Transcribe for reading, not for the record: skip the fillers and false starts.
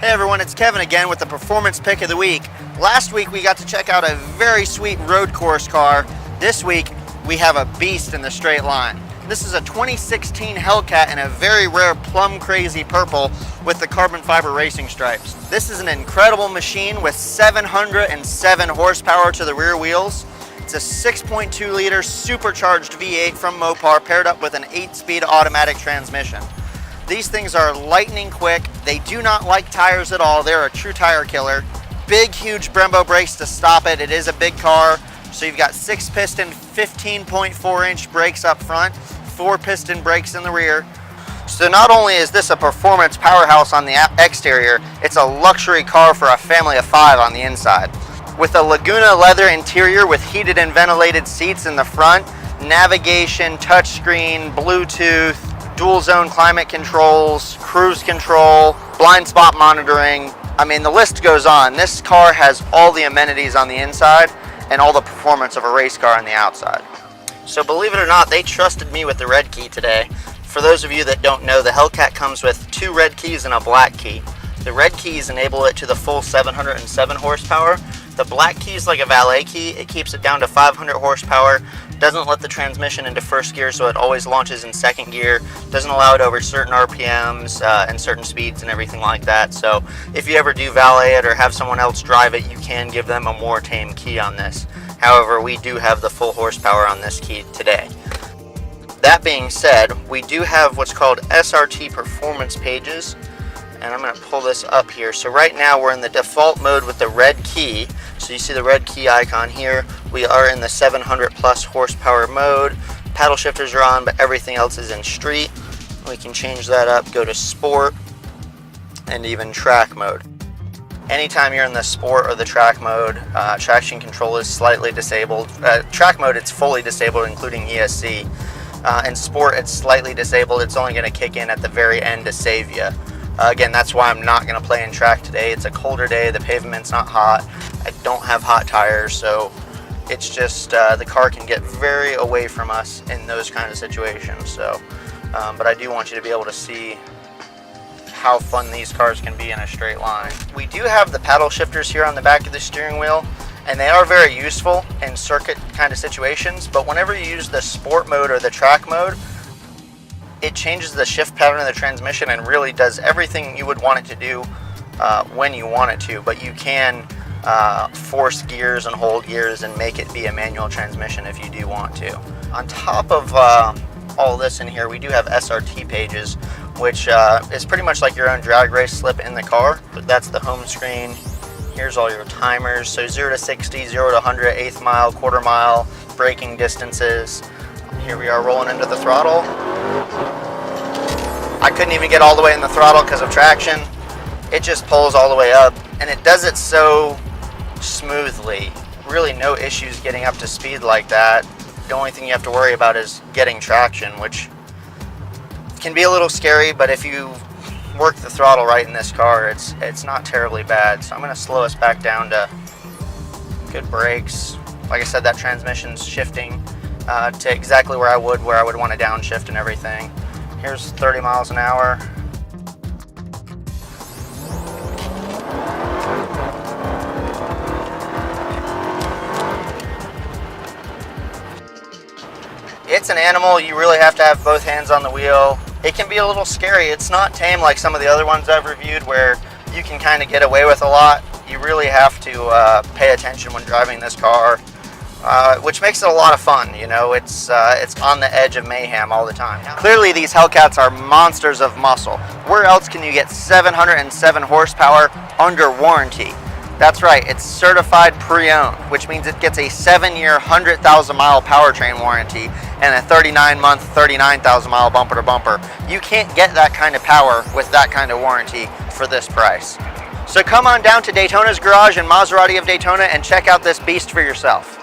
Hey everyone, it's Kevin again with the Performance Pick of the Week. Last week we got to check out a very sweet road course car. This week we have a beast in the straight line. This is a 2016 Hellcat in a very rare plum crazy purple with the carbon fiber racing stripes. This is an incredible machine with 707 horsepower to the rear wheels. It's a 6.2 liter supercharged V8 from Mopar paired up with an 8-speed automatic transmission. These things are lightning quick. They do not like tires at all. They're a true tire killer. Big, huge Brembo brakes to stop it. It is a big car. So you've got 6-piston, 15.4-inch brakes up front, 4-piston brakes in the rear. So not only is this a performance powerhouse on the exterior, it's a luxury car for a family of 5 on the inside. With a Laguna leather interior with heated and ventilated seats in the front, navigation, touchscreen, Bluetooth, dual zone climate controls, cruise control, blind spot monitoring. I mean, the list goes on. This car has all the amenities on the inside and all the performance of a race car on the outside. So believe it or not, they trusted me with the red key today. For those of you that don't know, the Hellcat comes with 2 red keys and a black key. The red keys enable it to the full 707 horsepower. The black key is like a valet key. It keeps it down to 500 horsepower. Doesn't let the transmission into first gear, so it always launches in second gear. Doesn't allow it over certain RPMs and certain speeds and everything like that. So if you ever do valet it or have someone else drive it, you can give them a more tame key on this. However, we do have the full horsepower on this key today. That being said, we do have what's called SRT performance pages. And I'm going to pull this up here. So right now we're in the default mode with the red key. So you see the red key icon here. We are in the 700 plus horsepower mode. Paddle shifters are on, but everything else is in street. We can change that up, go to sport, and even track mode. Anytime you're in the sport or the track mode, traction control is slightly disabled. Track mode, it's fully disabled, including ESC. In sport, it's slightly disabled. It's only going to kick in at the very end to save you. Again, that's why I'm not going to play in track today. It's a colder day, the pavement's not hot, I don't have hot tires, so it's just the car can get very away from us in those kind of situations. So, but I do want you to be able to see how fun these cars can be in a straight line. We do have the paddle shifters here on the back of the steering wheel, and they are very useful in circuit kind of situations, but whenever you use the sport mode or the track mode, it changes the shift pattern of the transmission and really does everything you would want it to do when you want it to, but you can force gears and hold gears and make it be a manual transmission if you do want to. On top of all this in here, we do have SRT pages, which is pretty much like your own drag race slip in the car. But that's the home screen. Here's all your timers, so 0 to 60, 0 to 100, 1/8 mile, quarter mile, braking distances. Here we are rolling into the throttle. I couldn't even get all the way in the throttle because of traction. It just pulls all the way up, and it does it so smoothly. Really no issues getting up to speed like that. The only thing you have to worry about is getting traction, which can be a little scary, but if you work the throttle right in this car, it's not terribly bad. So I'm going to slow us back down to good brakes. Like I said, that transmission's shifting to exactly where I would want to downshift and everything. Here's 30 miles an hour. It's an animal. You really have to have both hands on the wheel. It can be a little scary. It's not tame like some of the other ones I've reviewed where you can kind of get away with a lot. You really have to pay attention when driving this car. Which makes it a lot of fun, you know. It's on the edge of mayhem all the time. Clearly these Hellcats are monsters of muscle. Where else can you get 707 horsepower under warranty? That's right, it's certified pre-owned, which means it gets a 7-year, 100,000-mile powertrain warranty and a 39-month, 39,000-mile bumper-to-bumper. You can't get that kind of power with that kind of warranty for this price. So come on down to Daytona's Garage in Maserati of Daytona and check out this beast for yourself.